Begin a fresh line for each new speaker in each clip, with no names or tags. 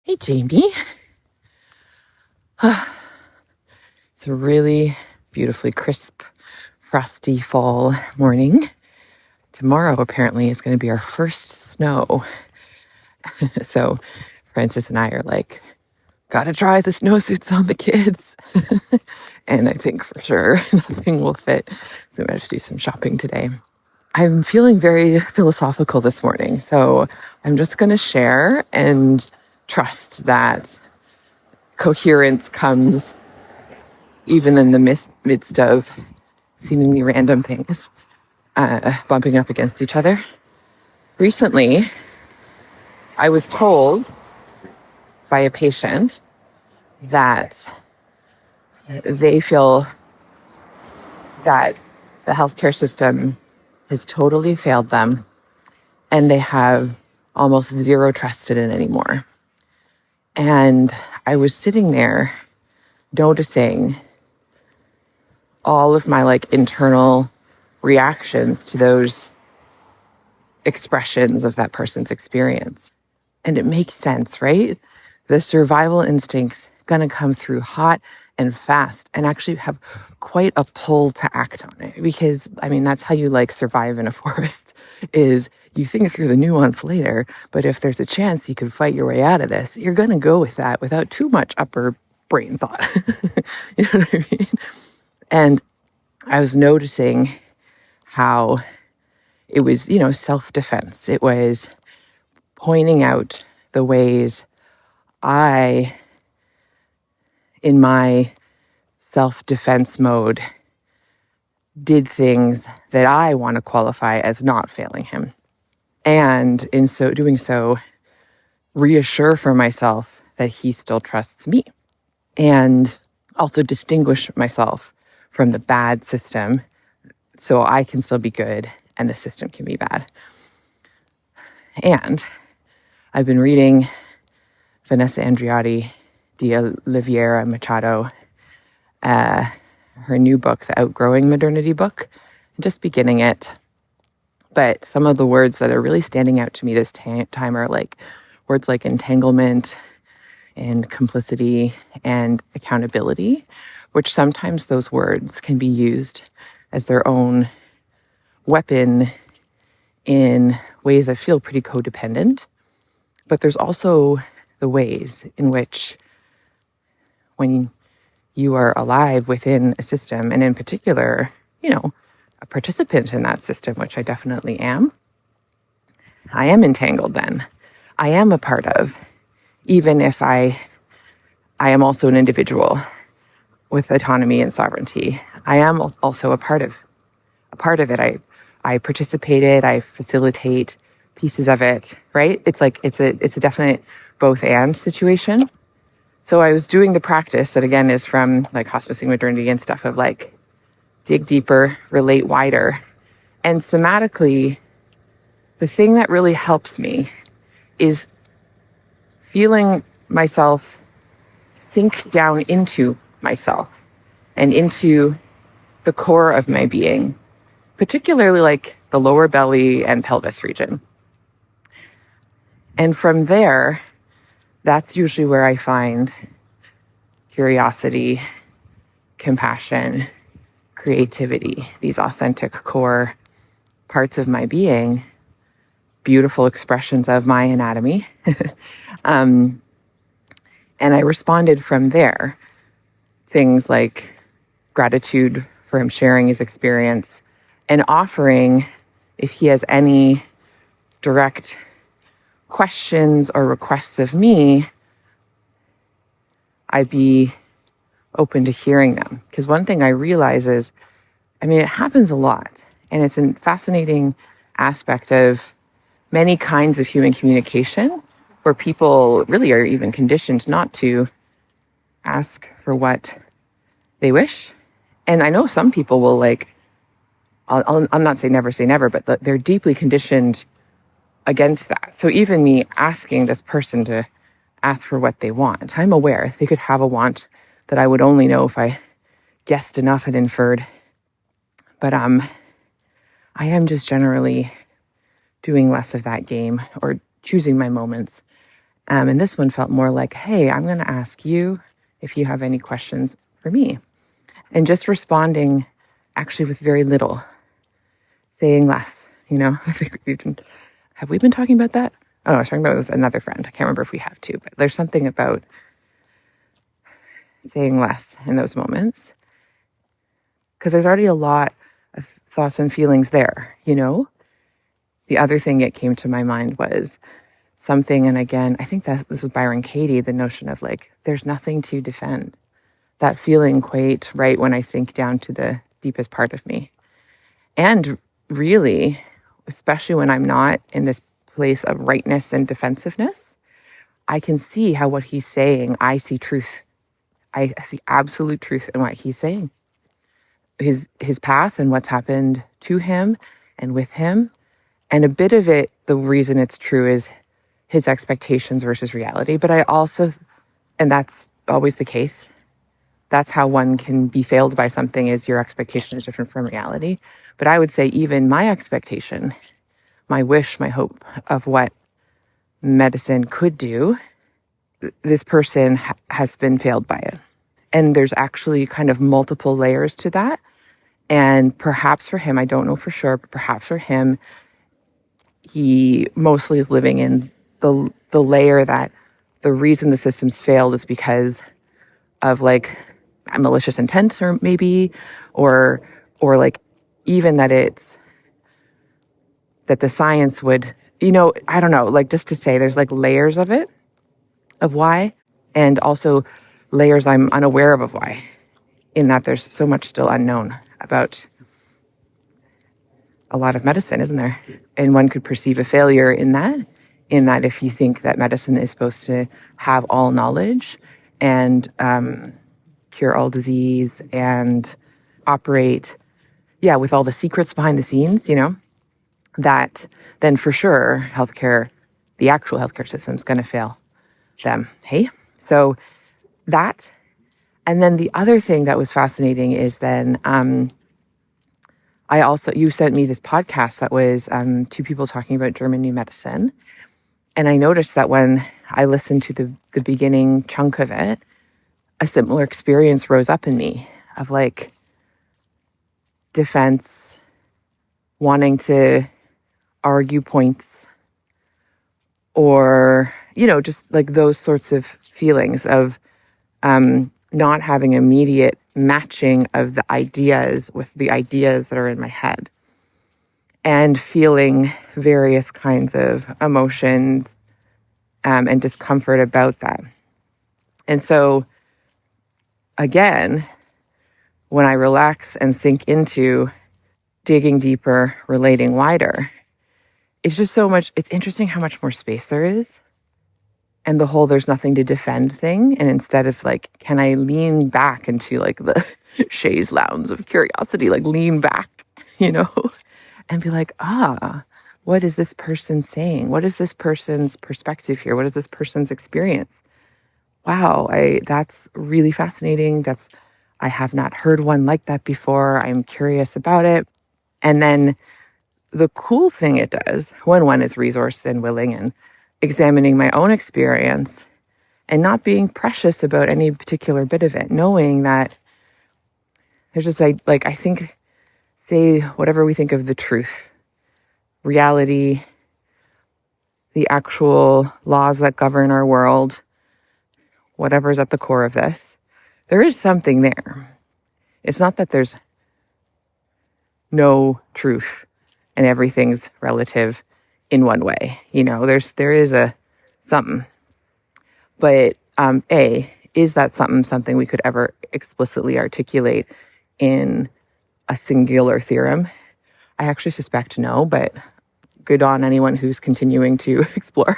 Hey, Jamie. It's a really beautifully crisp, frosty fall morning. Tomorrow, apparently, is going to be our first snow. So, Francis and I are like, gotta try the snowsuits on the kids. And I think for sure nothing will fit. So, I'm going to do some shopping today. I'm feeling very philosophical this morning. So, I'm just going to share and trust that coherence comes even in the midst of seemingly random things bumping up against each other. Recently, I was told by a patient that they feel that the healthcare system has totally failed them and they have almost zero trust in it anymore. And I was sitting there noticing all of my internal reactions to those expressions of that person's experience. And it makes sense, right? The survival instinct's going to come through hot and fast and actually have quite a pull to act on it. Because, that's how you survive in a forest is you think through the nuance later, but if there's a chance you can fight your way out of this, you're going to go with that without too much upper brain thought. You know what I mean? And I was noticing how it was, self-defense. It was pointing out the ways I, in my self-defense mode, did things that I want to qualify as not failing him. And in so doing so, reassure for myself that he still trusts me. And also distinguish myself from the bad system so I can still be good and the system can be bad. And I've been reading Vanessa Andreotti de Oliveira Machado, her new book, the Outgrowing Modernity book. I'm just beginning it. But some of the words that are really standing out to me this time are words like entanglement and complicity and accountability, which sometimes those words can be used as their own weapon in ways that feel pretty codependent. But there's also the ways in which when you are alive within a system, and in particular, a participant in that system, which I definitely am, I am entangled then. I am a part of, even if I am also an individual with autonomy and sovereignty. I am also a part of it. I participated, I facilitate pieces of it, right? It's a definite both and situation. So I was doing the practice that again is from hospicing modernity and stuff of dig deeper, relate wider. And somatically, the thing that really helps me is feeling myself sink down into myself and into the core of my being, particularly the lower belly and pelvis region. And from there, that's usually where I find curiosity, compassion, creativity, these authentic core parts of my being, beautiful expressions of my anatomy. And I responded from there. Things like gratitude for him sharing his experience and offering, if he has any direct questions or requests of me, I'd be open to hearing them. Because one thing I realize is, it happens a lot. And it's a fascinating aspect of many kinds of human communication where people really are even conditioned not to ask for what they wish. And I know some people will I'm not saying never, but they're deeply conditioned against that. So even me asking this person to ask for what they want, I'm aware they could have a want that I would only know if I guessed enough and inferred. But I am just generally doing less of that game or choosing my moments And this one felt more like, hey, I'm going to ask you if you have any questions for me. And just responding actually with very little, saying less, I think have we been talking about that? Oh, I was talking about it with another friend. I can't remember if we have to, but there's something about saying less in those moments because there's already a lot of thoughts and feelings there, The other thing that came to my mind was something, and again, I think that this was Byron Katie, the notion of like, there's nothing to defend. That feeling quite right when I sink down to the deepest part of me. And really, especially when I'm not in this place of rightness and defensiveness, I can see how what he's saying, I see truth. I see absolute truth in what he's saying. His path and what's happened to him and with him. And a bit of it, the reason it's true is his expectations versus reality. But I also, and that's always the case, that's how one can be failed by something, is your expectation is different from reality. But I would say even my expectation, my wish, my hope of what medicine could do, this person has been failed by it. And there's actually kind of multiple layers to that. And perhaps for him, I don't know for sure, but perhaps for him, he mostly is living in the layer that the reason the system's failed is because of like a malicious intent, or maybe, or like even that that the science would, I don't know, like just to say there's like layers of it, of why, and also layers I'm unaware of why, in that there's so much still unknown about a lot of medicine, isn't there? And one could perceive a failure in that if you think that medicine is supposed to have all knowledge and cure all disease and operate, with all the secrets behind the scenes, that then for sure the actual healthcare system is going to fail them. Hey? So that, and then the other thing that was fascinating is then you sent me this podcast that was two people talking about German New Medicine. And I noticed that when I listened to the beginning chunk of it, a similar experience rose up in me of like defense, wanting to argue points, or, just like those sorts of feelings of not having immediate matching of the ideas with the ideas that are in my head, and feeling various kinds of emotions and discomfort about that. And so, again, when I relax and sink into digging deeper, relating wider, it's just so much, it's interesting how much more space there is. And the whole there's nothing to defend thing. And instead of like, can I lean back into like the chaise lounge of curiosity, like lean back, and be like, what is this person saying? What is this person's perspective here? What is this person's experience? Wow, that's really fascinating. I have not heard one like that before. I'm curious about it. And then the cool thing it does, when one is resourced and willing and examining my own experience and not being precious about any particular bit of it, knowing that there's just like I think, say whatever we think of the truth, reality, the actual laws that govern our world, whatever's at the core of this, there is something there. It's not that there's no truth and everything's relative in one way. There is a something. But is that something we could ever explicitly articulate in a singular theorem? I actually suspect no, but good on anyone who's continuing to explore.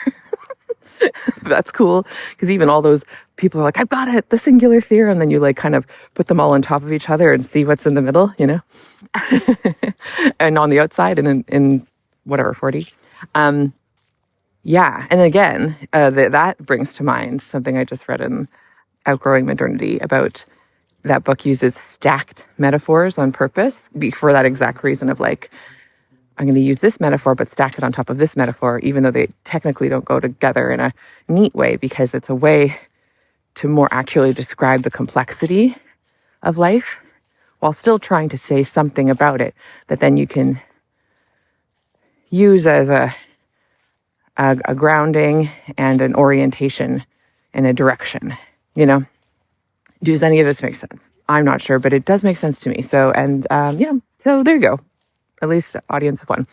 That's cool, because even all those people are like, I've got it, the singular theorem. Then you like kind of put them all on top of each other and see what's in the middle, and on the outside and in whatever, 40. And again, that brings to mind something I just read in Outgrowing Modernity about that book uses stacked metaphors on purpose for that exact reason of like, I'm going to use this metaphor, but stack it on top of this metaphor, even though they technically don't go together in a neat way, because it's a way to more accurately describe the complexity of life while still trying to say something about it that then you can use as a grounding and an orientation and a direction, Does any of this make sense? I'm not sure, but it does make sense to me. So, and, so there you go. At least audience of one.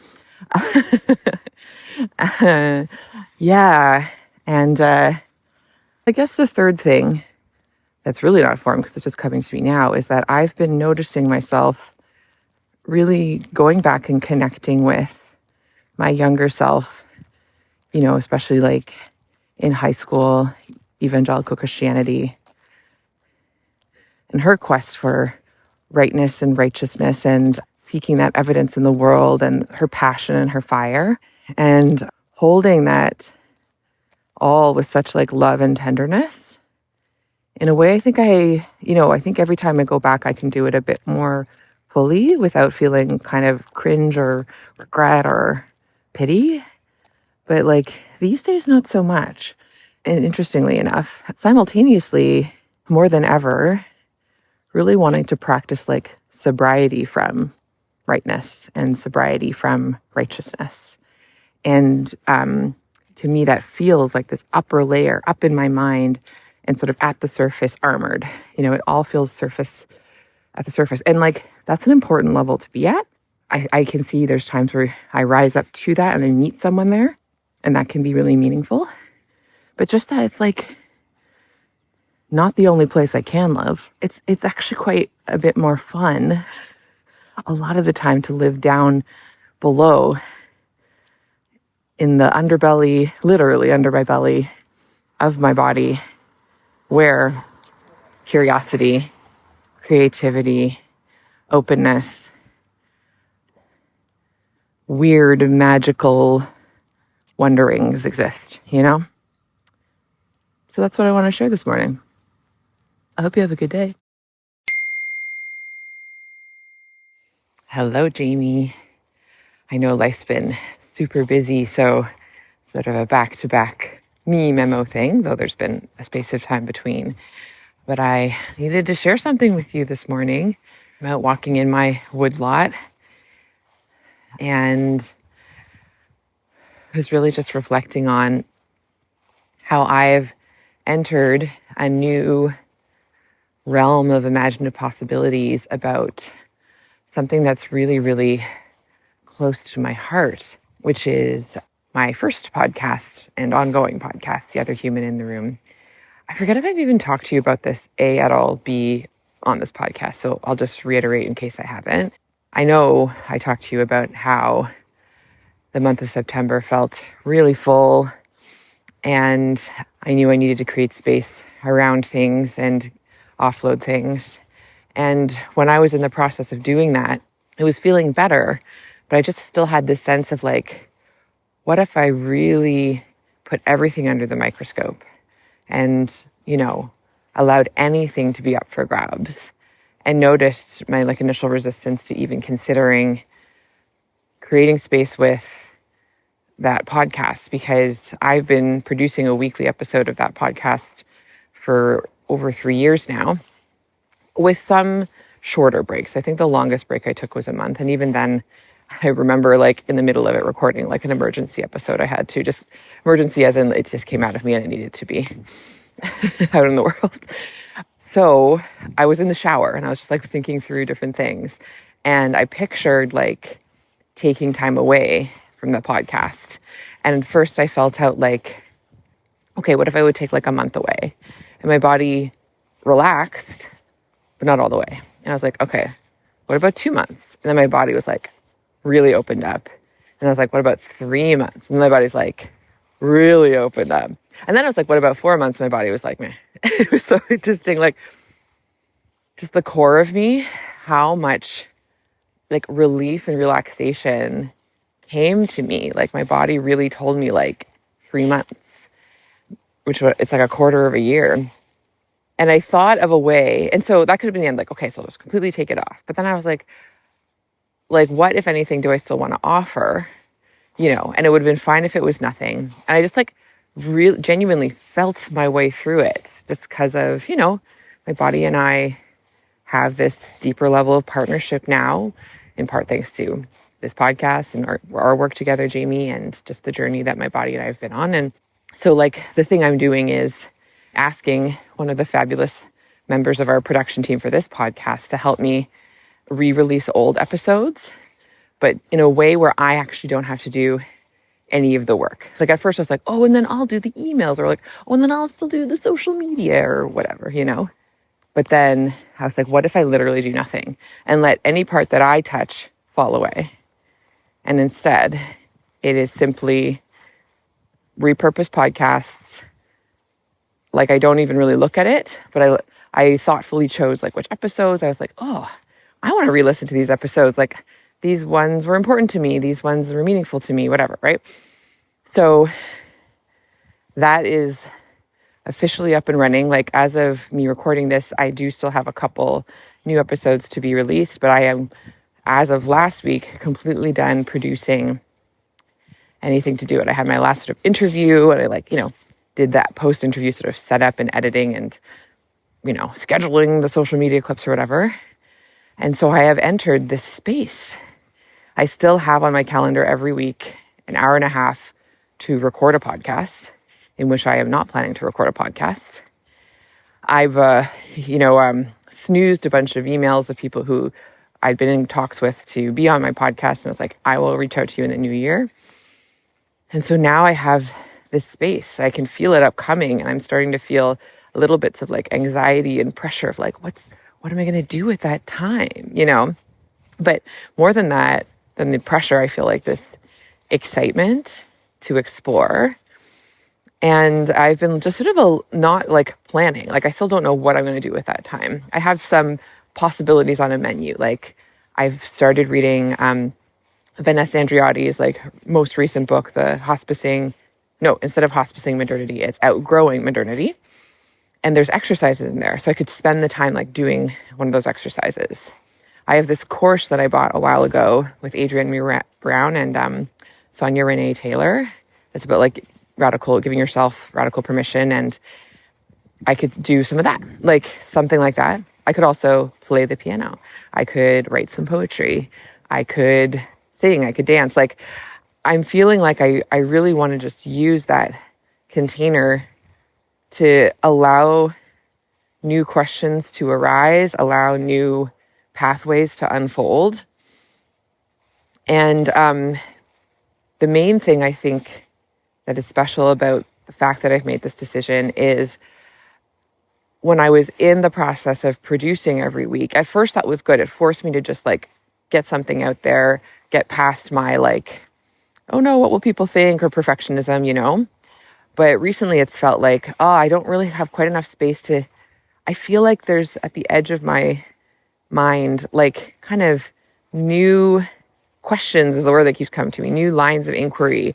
Yeah. And I guess the third thing that's really not formed, because it's just coming to me now, is that I've been noticing myself really going back and connecting with my younger self, especially like in high school, evangelical Christianity, and her quest for rightness and righteousness and seeking that evidence in the world, and her passion and her fire, and holding that all with such like love and tenderness. In a way, I think I think every time I go back, I can do it a bit more fully without feeling kind of cringe or regret or pity. But like these days, not so much. And interestingly enough, simultaneously, more than ever, really wanting to practice like sobriety from rightness and sobriety from righteousness. And to me, that feels like this upper layer up in my mind and sort of at the surface armored. It all feels at the surface. And like, that's an important level to be at. I can see there's times where I rise up to that and I meet someone there, and that can be really meaningful. But just that it's like not the only place I can live. It's actually quite a bit more fun a lot of the time to live down below in the underbelly, literally under my belly of my body, where curiosity, creativity, openness, weird, magical wonderings exist, So that's what I want to share this morning. I hope you have a good day. Hello, Jamie. I know life's been super busy, so sort of a back-to-back me memo thing, though there's been a space of time between. But I needed to share something with you this morning. I'm out walking in my woodlot, and I was really just reflecting on how I've entered a new realm of imaginative possibilities about something that's really, really close to my heart, which is my first podcast and ongoing podcast, The Other Human in the Room. I forget if I've even talked to you about this, A, at all, B, on this podcast, so I'll just reiterate in case I haven't. I know I talked to you about how the month of September felt really full, and I knew I needed to create space around things and offload things. And when I was in the process of doing that, it was feeling better, but I just still had this sense of like, what if I really put everything under the microscope and, allowed anything to be up for grabs, and noticed my like initial resistance to even considering creating space with that podcast, because I've been producing a weekly episode of that podcast for over 3 years now, with some shorter breaks. I think the longest break I took was a month. And even then, I remember like in the middle of it recording like an emergency episode. I had to just emergency as in it just came out of me and it needed to be out in the world. So I was in the shower and I was just like thinking through different things. And I pictured like taking time away from the podcast. And at first I felt out like, okay, what if I would take like a month away? And my body relaxed, but not all the way. And I was like, okay, what about 2 months? And then my body was like really opened up. And I was like, what about 3 months? And my body's like really opened up. And then I was like, what about 4 months? My body was like, meh. It was so interesting. Like just the core of me, how much like relief and relaxation came to me. Like my body really told me like 3 months, which it's like a quarter of a year. And I thought of a way, and so that could have been the end, like, okay, so I'll just completely take it off. But then I was like, like, what, if anything, do I still want to offer? And it would have been fine if it was nothing. And I just like really genuinely felt my way through it just because of, my body and I have this deeper level of partnership now, in part thanks to this podcast and our work together, Jamie, and just the journey that my body and I have been on. And so like the thing I'm doing is asking one of the fabulous members of our production team for this podcast to help me re-release old episodes, but in a way where I actually don't have to do any of the work. Like at first I was like, oh, and then I'll do the emails, or like, oh, and then I'll still do the social media or whatever, But then I was like, what if I literally do nothing and let any part that I touch fall away? And instead, it is simply repurposed podcasts. Like I don't even really look at it, but I thoughtfully chose like which episodes. I was like, oh, I want to re-listen to these episodes. Like these ones were important to me. These ones were meaningful to me, whatever, right? So that is officially up and running. Like as of me recording this, I do still have a couple new episodes to be released, but I am, as of last week, completely done producing anything to do it. I had my last sort of interview and I did that post-interview sort of setup and editing and, scheduling the social media clips or whatever. And so I have entered this space. I still have on my calendar every week an hour and a half to record a podcast, in which I am not planning to record a podcast. I've, snoozed a bunch of emails of people who I'd been in talks with to be on my podcast. And I was like, I will reach out to you in the new year. And so now I have this space. I can feel it upcoming. And I'm starting to feel little bits of like anxiety and pressure of like, what am I going to do with that time? But more than that, than the pressure, I feel like this excitement to explore. And I've been just sort of not like planning. Like I still don't know what I'm going to do with that time. I have some possibilities on a menu. Like I've started reading Vanessa Andreotti's like most recent book, instead of hospicing modernity, it's outgrowing modernity. And there's exercises in there. So I could spend the time like doing one of those exercises. I have this course that I bought a while ago with Adrienne Brown and Sonia Renee Taylor. It's about like giving yourself radical permission. And I could do some of that, like something like that. I could also play the piano. I could write some poetry. I could sing. I could dance. Like I'm feeling like I really want to just use that container to allow new questions to arise, allow new pathways to unfold. And the main thing I think that is special about the fact that I've made this decision is when I was in the process of producing every week, at first that was good. It forced me to just like get something out there, get past my like, oh no, what will people think, or perfectionism, But recently it's felt like, I don't really have quite enough space I feel like there's at the edge of my mind, like kind of new questions is the word that keeps coming to me, new lines of inquiry,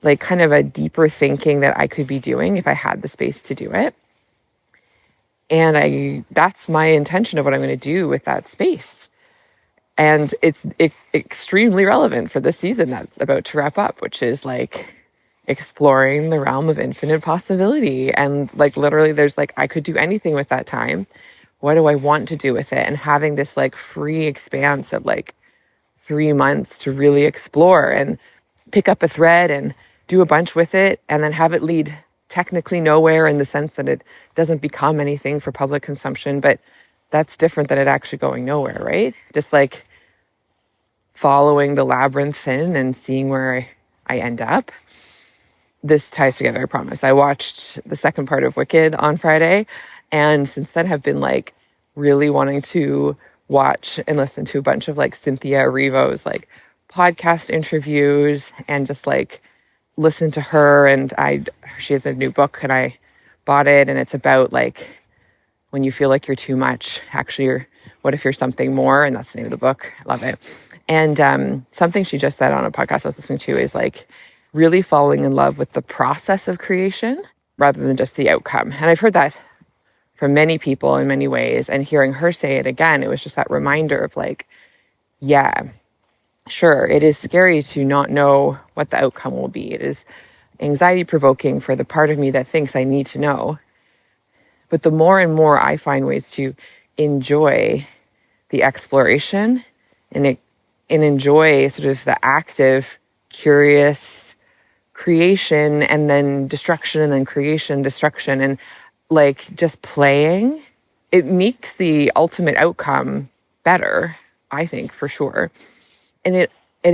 like kind of a deeper thinking that I could be doing if I had the space to do it. And that's my intention of what I'm going to do with that space. And it's extremely relevant for this season that's about to wrap up, which is like exploring the realm of infinite possibility. And like literally there's like, I could do anything with that time. What do I want to do with it? And having this like free expanse of like 3 months to really explore and pick up a thread and do a bunch with it, and then have it lead technically nowhere in the sense that it doesn't become anything for public consumption. But that's different than it actually going nowhere, right? Just like following the labyrinth in and seeing where I end up. This ties together, I promise. I watched the second part of Wicked on Friday, and since then have been like really wanting to watch and listen to a bunch of like Cynthia Erivo's like podcast interviews and just like listen to her. And she has a new book and I bought it, and it's about like when you feel like you're too much, actually what if you're something more? And that's the name of the book. I love it. And something she just said on a podcast I was listening to is like really falling in love with the process of creation rather than just the outcome. And I've heard that from many people in many ways. And hearing her say it again, it was just that reminder of like, yeah, Sure, it is scary to not know what the outcome will be. It is anxiety provoking for the part of me that thinks I need to know. But the more and more I find ways to enjoy the exploration and enjoy sort of the active, curious creation and then destruction and then creation, destruction, and like just playing, it makes the ultimate outcome better, I think, for sure. And it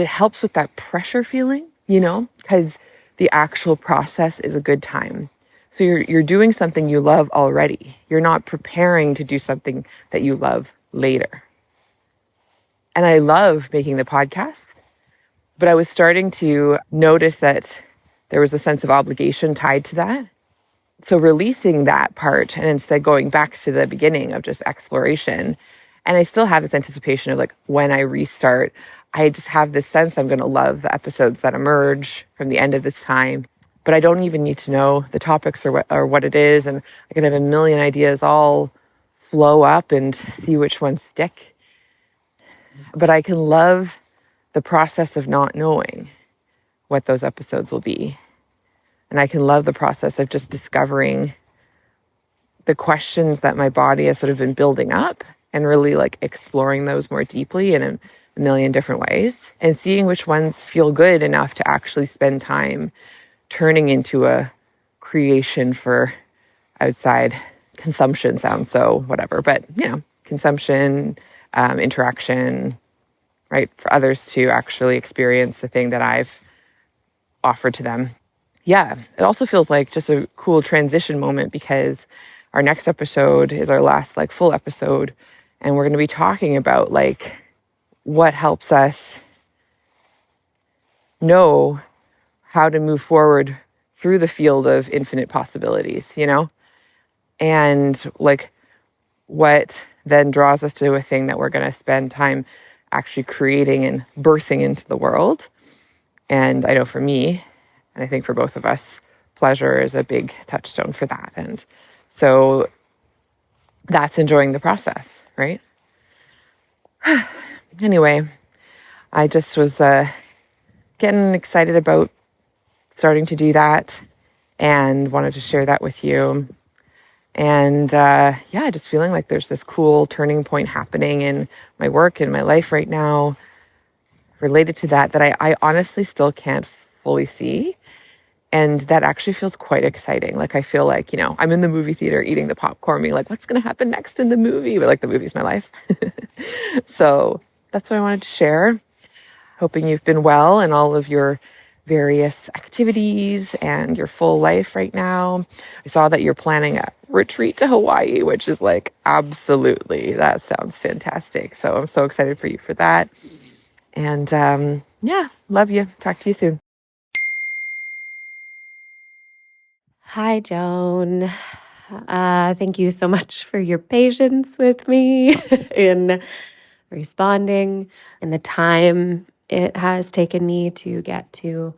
helps with that pressure feeling, because the actual process is a good time. So you're doing something you love already. You're not preparing to do something that you love later. And I love making the podcast, but I was starting to notice that there was a sense of obligation tied to that. So releasing that part and instead going back to the beginning of just exploration. And I still have this anticipation of like when I restart, I just have this sense I'm going to love the episodes that emerge from the end of this time. But I don't even need to know the topics or what it is. And I can have a million ideas all flow up and see which ones stick. But I can love the process of not knowing what those episodes will be. And I can love the process of just discovering the questions that my body has sort of been building up and really like exploring those more deeply in a million different ways and seeing which ones feel good enough to actually spend time turning into a creation for outside consumption. Sounds so whatever, but consumption, interaction, right? For others to actually experience the thing that I've offered to them. Yeah, it also feels like just a cool transition moment because our next episode is our last like full episode. And we're going to be talking about like what helps us know how to move forward through the field of infinite possibilities, and like what then draws us to a thing that we're going to spend time actually creating and birthing into the world. And I know for me, and I think for both of us, pleasure is a big touchstone for that. And so that's enjoying the process, right? Anyway, I just was getting excited about starting to do that and wanted to share that with you. And just feeling like there's this cool turning point happening in my work and my life right now related to that I honestly still can't fully see. And that actually feels quite exciting. Like, I feel like, I'm in the movie theater eating the popcorn, being like, what's going to happen next in the movie? But like, the movie's my life. So that's what I wanted to share. Hoping you've been well in all of your various activities and your full life right now. I saw that you're planning a retreat to Hawaii, which is like, absolutely, that sounds fantastic. So I'm so excited for you for that. And love you. Talk to you soon.
Hi, Joan. Thank you so much for your patience with me in responding and the time it has taken me to get to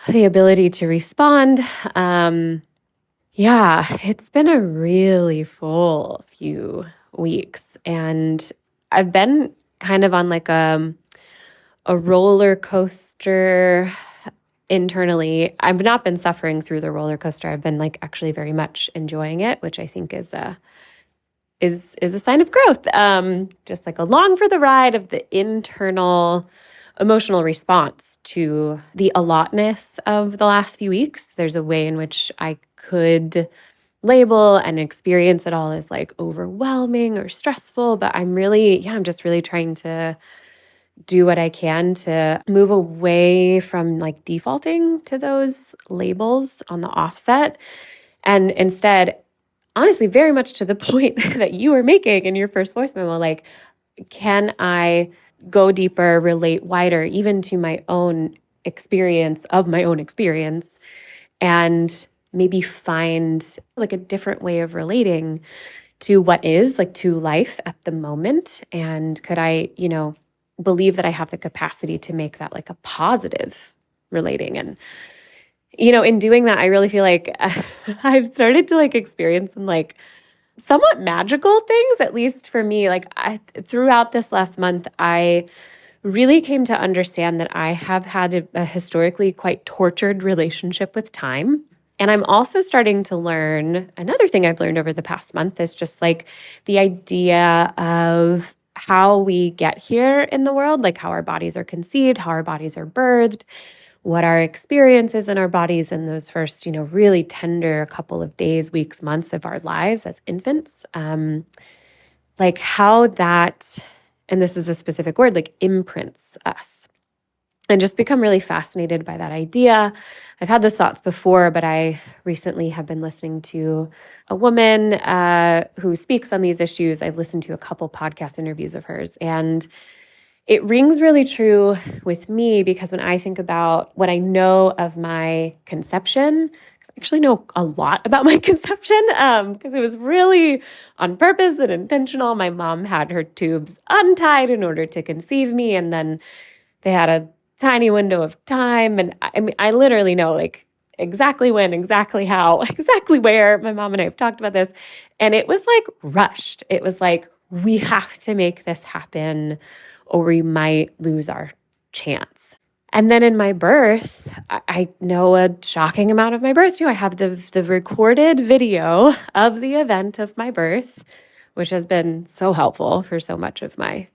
the ability to respond. It's been a really full few weeks, and I've been kind of on like a roller coaster internally. I've not been suffering through the roller coaster. I've been like actually very much enjoying it, which I think is a sign of growth. Just like along for the ride of the internal emotional response to the allotness of the last few weeks. There's a way in which I could label and experience it all as like overwhelming or stressful, but I'm just really trying to do what I can to move away from like defaulting to those labels on the offset. And instead, honestly, very much to the point that you were making in your first voice memo, like, can I go deeper, relate wider, even to my own experience, and maybe find like a different way of relating to what is like to life at the moment? And could I, believe that I have the capacity to make that like a positive relating? And, in doing that, I really feel like I've started to like experience some like somewhat magical things, at least for me. Like throughout this last month, I really came to understand that I have had a historically quite tortured relationship with time. And I'm also starting to learn another thing I've learned over the past month is just like the idea of how we get here in the world, like how our bodies are conceived, how our bodies are birthed, what our experiences in our bodies in those first, really tender couple of days, weeks, months of our lives as infants. Like how that, and this is a specific word, like imprints us. And just become really fascinated by that idea. I've had those thoughts before, but I recently have been listening to a woman who speaks on these issues. I've listened to a couple podcast interviews of hers, and it rings really true with me because when I think about what I know of my conception, because I actually know a lot about my conception because it was really on purpose and intentional. My mom had her tubes untied in order to conceive me, and then they had a tiny window of time. And I literally know like exactly when, exactly how, exactly where. My mom and I have talked about this. And it was like rushed. It was like, we have to make this happen or we might lose our chance. And then in my birth, I know a shocking amount of my birth too. I have the recorded video of the event of my birth, which has been so helpful for so much of my,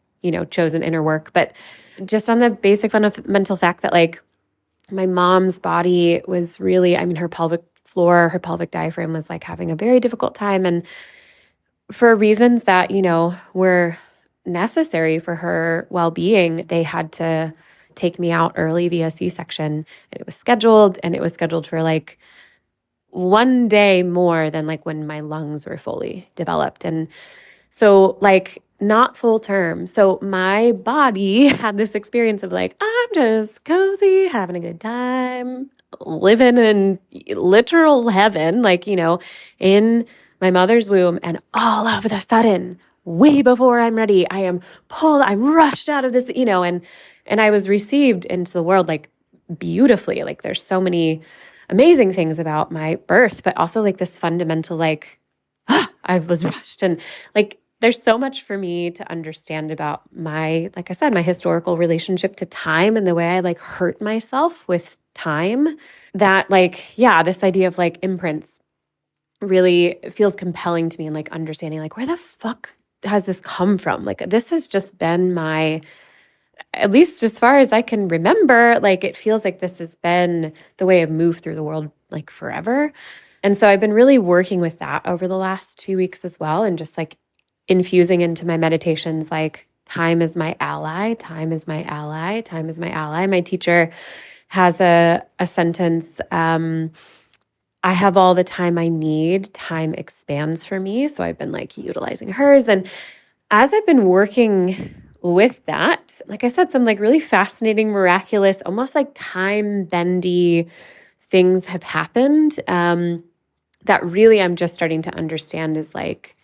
chosen inner work. But just on the basic fundamental fact that like my mom's body was really, her pelvic floor, her pelvic diaphragm was like having a very difficult time. And for reasons that, were necessary for her well-being, they had to take me out early via C-section. And it was scheduled for like one day more than like when my lungs were fully developed. And so like not full term. So my body had this experience of like, I'm just cozy, having a good time, living in literal heaven, like, in my mother's womb. And all of a sudden, way before I'm ready, I'm rushed out of this, and I was received into the world like beautifully. Like there's so many amazing things about my birth, but also like this fundamental, like, I was rushed. And like, there's so much for me to understand about my, like I said, my historical relationship to time and the way I like hurt myself with time that like, yeah, this idea of like imprints really feels compelling to me and like understanding like, where the fuck has this come from? Like, this has just been my, at least as far as I can remember, like it feels like this has been the way I've moved through the world like forever. And so I've been really working with that over the last few weeks as well. And just like infusing into my meditations, like time is my ally, time is my ally, time is my ally. My teacher has a sentence, I have all the time I need, time expands for me. So I've been like utilizing hers. And as I've been working with that, like I said, some like really fascinating, miraculous, almost like time bendy things have happened that really I'm just starting to understand is like,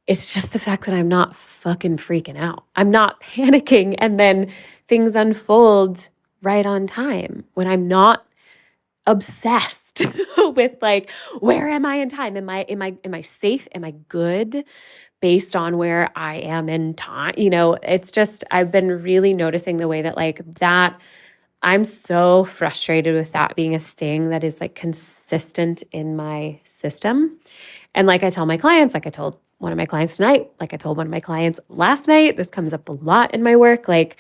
it's just the fact that I'm not fucking freaking out. I'm not panicking. And then things unfold right on time when I'm not obsessed with like, where am I in time? Am I safe? Am I good based on where I am in time? It's just, I've been really noticing the way that like that, I'm so frustrated with that being a thing that is like consistent in my system. And like I tell my clients, like I told one of my clients tonight, like I told one of my clients last night, this comes up a lot in my work. Like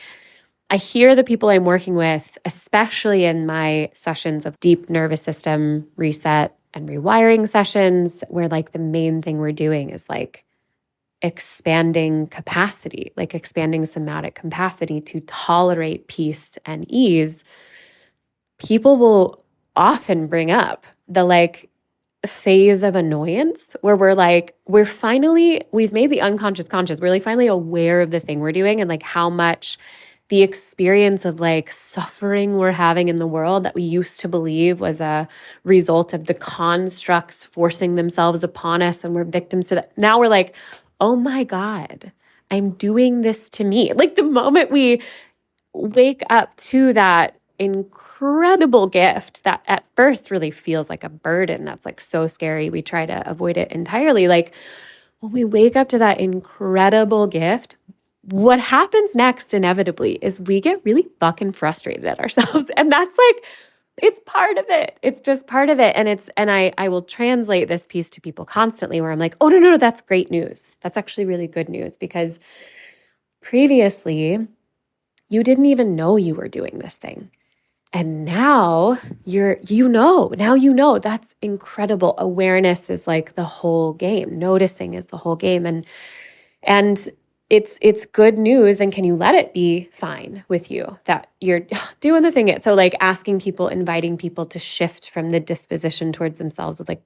I hear the people I'm working with, especially in my sessions of deep nervous system reset and rewiring sessions, where like the main thing we're doing is like expanding capacity, like expanding somatic capacity to tolerate peace and ease. People will often bring up the like phase of annoyance where we've made the unconscious conscious. We're like finally aware of the thing we're doing and like how much the experience of like suffering we're having in the world that we used to believe was a result of the constructs forcing themselves upon us and we're victims to that. Now we're like, oh my God, I'm doing this to me. Like the moment we wake up to that incredible gift that at first really feels like a burden that's like so scary, we try to avoid it entirely. Like when we wake up to that incredible gift, what happens next inevitably is we get really fucking frustrated at ourselves. And that's like, it's part of it. It's just part of it. And I will translate this piece to people constantly where I'm like, oh, no, that's great news. That's actually really good news, because previously you didn't even know you were doing this thing. And now now you know. That's incredible. Awareness is like the whole game. Noticing is the whole game. And it's good news. And can you let it be fine with you that you're doing the thing? So like asking people, inviting people to shift from the disposition towards themselves of like,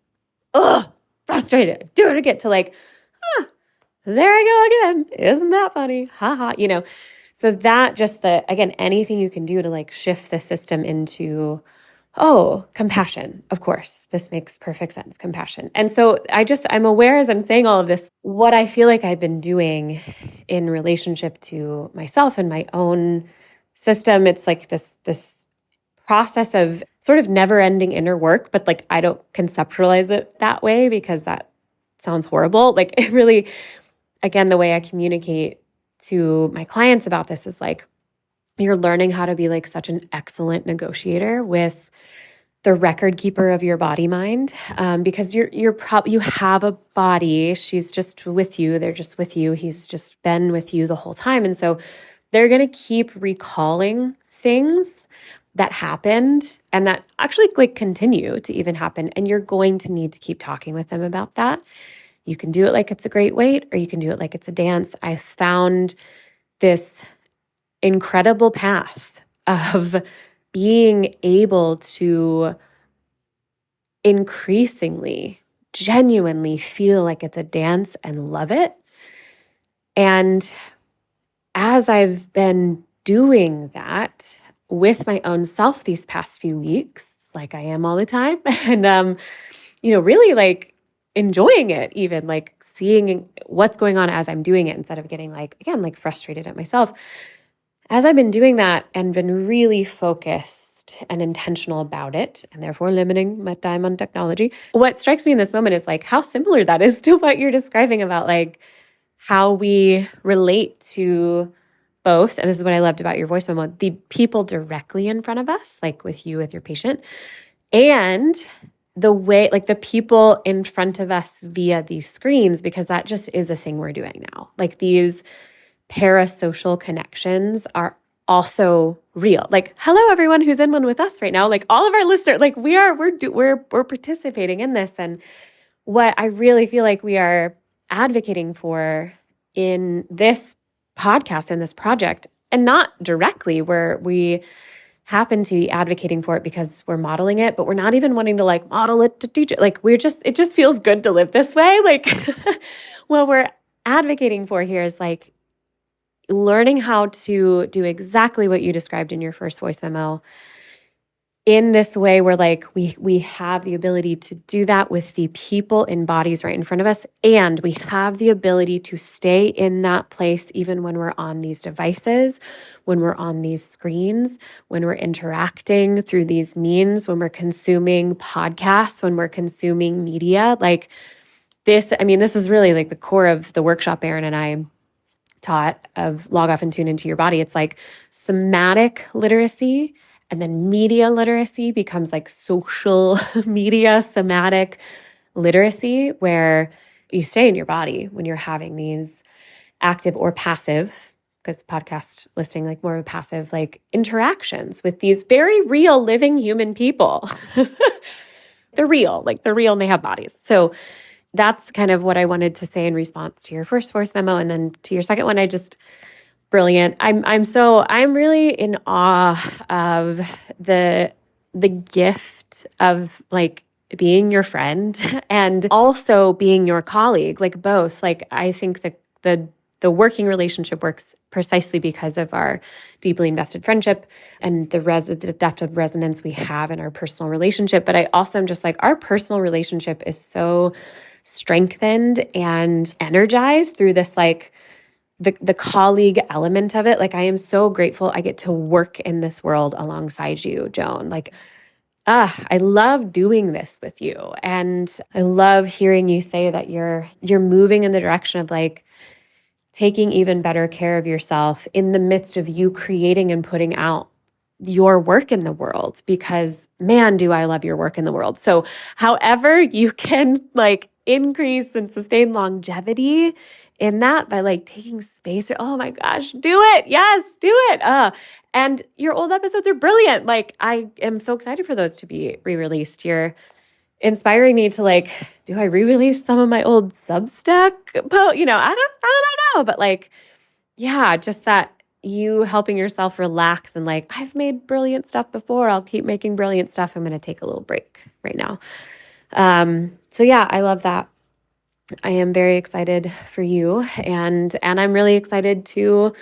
oh, frustrated, do it again, to like, there I go again. Isn't that funny? Ha ha. So that just again, anything you can do to like shift the system into, oh, compassion. Of course, this makes perfect sense. Compassion. And so I'm aware as I'm saying all of this, what I feel like I've been doing in relationship to myself and my own system. It's like this process of sort of never ending inner work, but like, I don't conceptualize it that way because that sounds horrible. Like it really, again, the way I communicate to my clients about this is like, you're learning how to be like such an excellent negotiator with the record keeper of your body mind, because you have a body. She's just with you. They're just with you. He's just been with you the whole time. And so they're going to keep recalling things that happened and that actually like continue to even happen. And you're going to need to keep talking with them about that. You can do it like it's a great weight, or you can do it like it's a dance. I found this incredible path of being able to increasingly, genuinely feel like it's a dance and love it. And as I've been doing that with my own self these past few weeks, like I am all the time, and really like enjoying it, even like seeing what's going on as I'm doing it instead of getting like, again, like frustrated at myself. As I've been doing that and been really focused and intentional about it, and therefore limiting my time on technology, what strikes me in this moment is like how similar that is to what you're describing about like how we relate to both. And this is what I loved about your voice memo, the people directly in front of us, like with you, with your patient, and the way, like the people in front of us via these screens, because that just is a thing we're doing now. Like these parasocial connections are also real. Like, hello, everyone who's in one with us right now. Like all of our listeners, like we're participating in this. And what I really feel like we are advocating for in this podcast and this project, and not directly where we happen to be advocating for it because we're modeling it, but we're not even wanting to like model it to teach it. Like it just feels good to live this way. Like what we're advocating for here is like learning how to do exactly what you described in your first voice memo in this way where like we have the ability to do that with the people in bodies right in front of us. And we have the ability to stay in that place even when we're on these devices, when we're on these screens, when we're interacting through these means, when we're consuming podcasts, when we're consuming media. Like this is really like the core of the workshop Erin and I taught of Log Off and Tune Into Your Body. It's like somatic literacy, and then media literacy becomes like social media somatic literacy, where you stay in your body when you're having these active or passive, because podcast listening, like more of a passive, like interactions with these very real living human people. They're real and they have bodies. So that's kind of what I wanted to say in response to your first voice memo. And then to your second one, brilliant. I'm really in awe of the gift of like being your friend and also being your colleague, like both. Like I think the working relationship works precisely because of our deeply invested friendship and the depth of resonance we have in our personal relationship. But I also am just like, our personal relationship is so strengthened and energized through this, like the colleague element of it. Like I am so grateful I get to work in this world alongside you, Joan. Like, I love doing this with you. And I love hearing you say that you're moving in the direction of like taking even better care of yourself in the midst of you creating and putting out your work in the world, because man, do I love your work in the world. So however you can like increase and sustain longevity in that by like taking space, oh my gosh, do it. Yes, do it. And your old episodes are brilliant. Like I am so excited for those to be re-released. You're inspiring me to like, do I re-release some of my old Substack? I don't know, but like, yeah, just that you helping yourself relax and like, I've made brilliant stuff before. I'll keep making brilliant stuff. I'm going to take a little break right now. So yeah, I love that. I am very excited for you, and I'm really excited to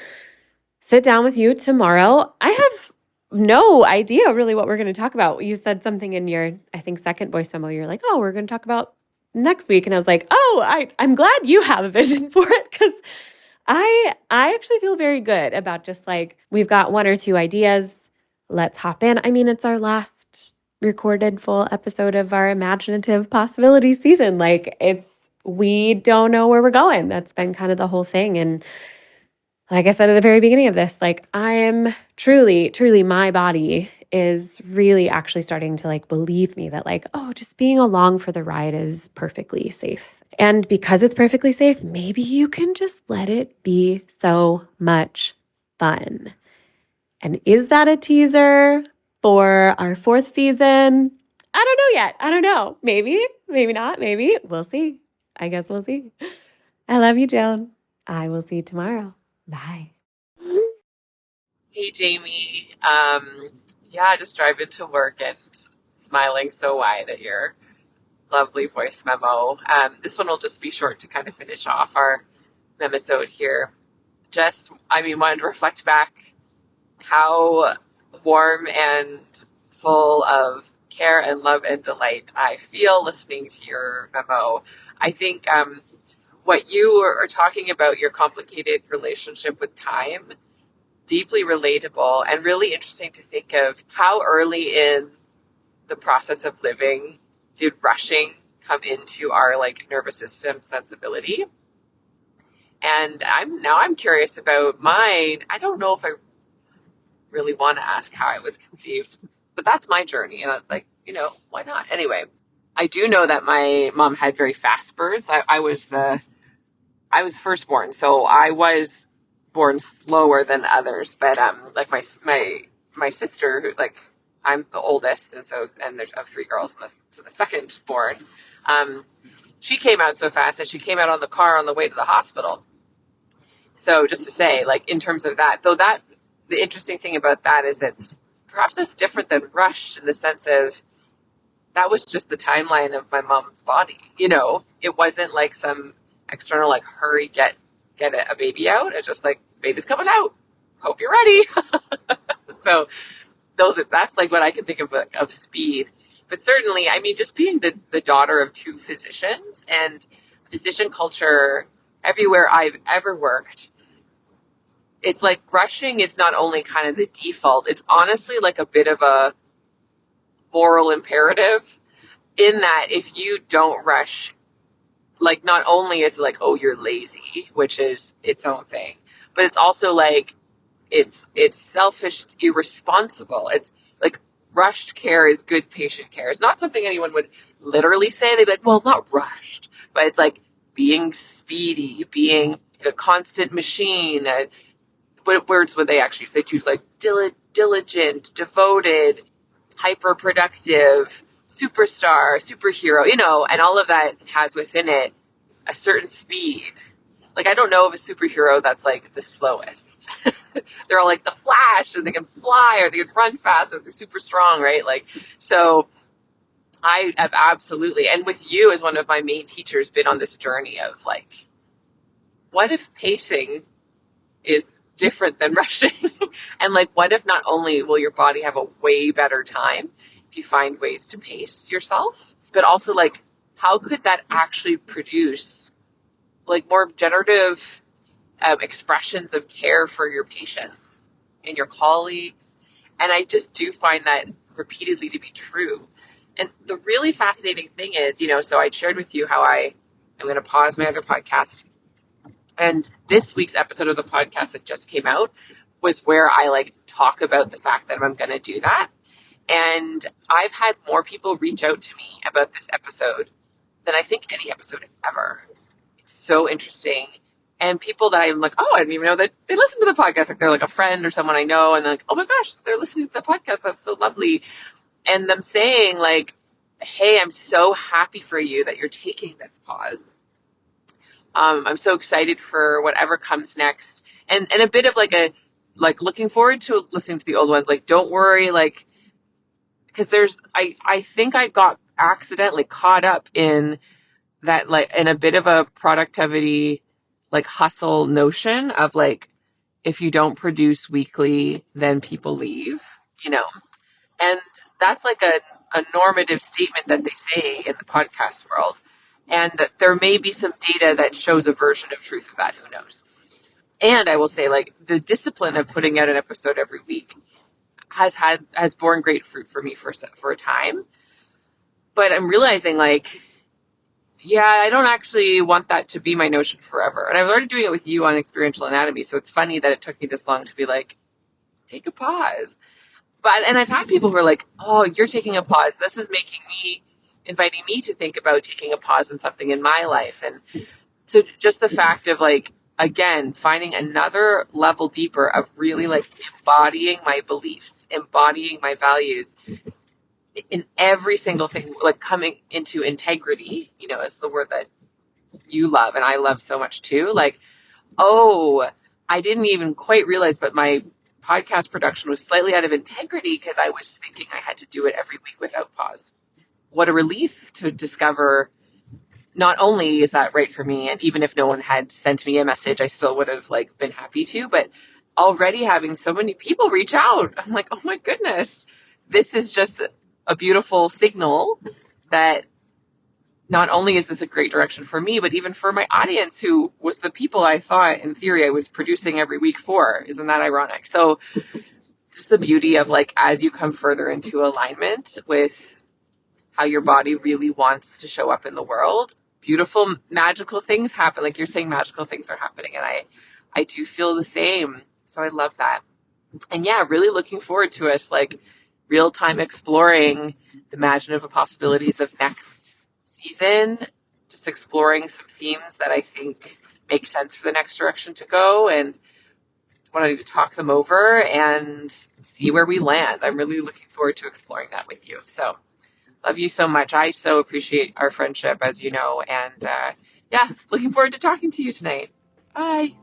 sit down with you tomorrow. I have no idea really what we're going to talk about. You said something in your, I think, second voice memo. You're like, oh, we're going to talk about next week. And I was like, oh, I'm glad you have a vision for it, because I actually feel very good about just like, we've got one or two ideas. Let's hop in. I mean, it's our last recorded full episode of our imaginative possibility season. Like we don't know where we're going. That's been kind of the whole thing. And like I said at the very beginning of this, like I am truly, truly, my body is really actually starting to like believe me that like, oh, just being along for the ride is perfectly safe. And because it's perfectly safe, maybe you can just let it be so much fun. And is that a teaser for our 4th season? I don't know yet. I don't know. Maybe, maybe not. Maybe we'll see. I guess we'll see. I love you, Joan. I will see you tomorrow. Bye.
Hey, Jamie. Just driving to work and smiling so wide at your lovely voice memo. This one will just be short to kind of finish off our episode here. Wanted to reflect back how warm and full of care and love and delight I feel listening to your memo. I think what you are talking about, your complicated relationship with time, deeply relatable and really interesting to think of how early in the process of living did rushing come into our like nervous system sensibility. And I'm curious about mine. I don't know if I really want to ask how I was conceived, but that's my journey. And I'm like, why not? Anyway, I do know that my mom had very fast births. I was firstborn, so I was born slower than others. But like my sister, like I'm the oldest, and there's of 3 girls, so the second born, she came out so fast that she came out on the car on the way to the hospital. So just to say, like in terms of that, the interesting thing about that is perhaps that's different than rushed in the sense of that was just the timeline of my mom's body. It wasn't like some external, like, hurry, get a baby out. It's just like, baby's coming out. Hope you're ready. So that's like what I can think of speed. But certainly, just being the daughter of 2 physicians and physician culture everywhere I've ever worked, it's like rushing is not only kind of the default, it's honestly like a bit of a moral imperative, in that if you don't rush, like not only is it like, oh, you're lazy, which is its own thing, but it's also like it's selfish, it's irresponsible. It's like rushed care is good patient care. It's not something anyone would literally say. They'd be like, well, not rushed, but it's like being speedy, being a constant machine. What words would they actually use? They choose like diligent, devoted, hyper-productive, superstar, superhero, and all of that has within it a certain speed. Like, I don't know of a superhero that's like the slowest. They're all like the Flash, and they can fly, or they can run fast, or they're super strong, right? Like, so I have absolutely, and with you as one of my main teachers, been on this journey of like, what if pacing is different than rushing? And like, what if not only will your body have a way better time if you find ways to pace yourself, but also like, how could that actually produce like more generative expressions of care for your patients and your colleagues? And I just do find that repeatedly to be true. And the really fascinating thing is, so I shared with you how I'm going to pause my other podcast And this week's episode of the podcast that just came out was where I like talk about the fact that I'm going to do that. And I've had more people reach out to me about this episode than I think any episode ever. It's so interesting. And people that I'm like, oh, I didn't even know that they listen to the podcast. Like they're like a friend or someone I know. And they're like, oh my gosh, they're listening to the podcast. That's so lovely. And them saying like, hey, I'm so happy for you that you're taking this pause. I'm so excited for whatever comes next. And a bit of like looking forward to listening to the old ones. Like, don't worry, like, because I think I got accidentally caught up in that, like, in a bit of a productivity, like, hustle notion of like, if you don't produce weekly, then people leave, and that's like a normative statement that they say in the podcast world. And that there may be some data that shows a version of truth of that. Who knows? And I will say, like, the discipline of putting out an episode every week has borne great fruit for me for a time. But I'm realizing, like, yeah, I don't actually want that to be my notion forever. And I've started doing it with you on experiential anatomy. So it's funny that it took me this long to be like, take a pause. And I've had people who are like, oh, you're taking a pause. This is inviting me to think about taking a pause in something in my life. And so just the fact of like, again, finding another level deeper of really like embodying my beliefs, embodying my values in every single thing, like coming into integrity, is the word that you love and I love so much too. Like, oh, I didn't even quite realize, but my podcast production was slightly out of integrity because I was thinking I had to do it every week without pause. What a relief to discover not only is that right for me, and even if no one had sent me a message, I still would have like been happy to, but already having so many people reach out, I'm like, oh my goodness, this is just a beautiful signal that not only is this a great direction for me, but even for my audience, who was the people I thought in theory I was producing every week for. Isn't that ironic? So just the beauty of like, as you come further into alignment with how your body really wants to show up in the world, beautiful, magical things happen. Like you're saying, magical things are happening. And I do feel the same. So I love that. And yeah, really looking forward to us like real time exploring the imaginative possibilities of next season, just exploring some themes that I think make sense for the next direction to go, and wanted to talk them over and see where we land. I'm really looking forward to exploring that with you. So love you so much. I so appreciate our friendship, as you know, and yeah, looking forward to talking to you tonight. Bye.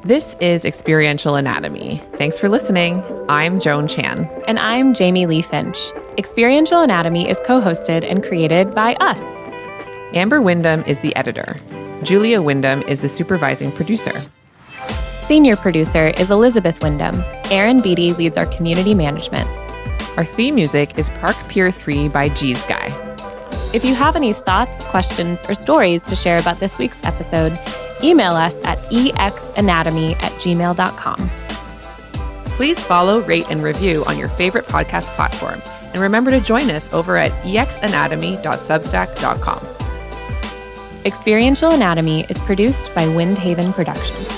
This is Experiential Anatomy. Thanks for listening. I'm Joan Chan.
And I'm Jamie Lee Finch. Experiential Anatomy is co-hosted and created by us.
Amber Wyndham is the editor. Julia Wyndham is the supervising producer.
Senior producer is Elizabeth Wyndham. Aaron Beatty leads our community management.
Our theme music is Park Pier 3 by G's Guy.
If you have any thoughts, questions, or stories to share about this week's episode, email us at exanatomy@gmail.com.
Please follow, rate, and review on your favorite podcast platform. And remember to join us over at exanatomy.substack.com.
Experiential Anatomy is produced by Windhaven Productions.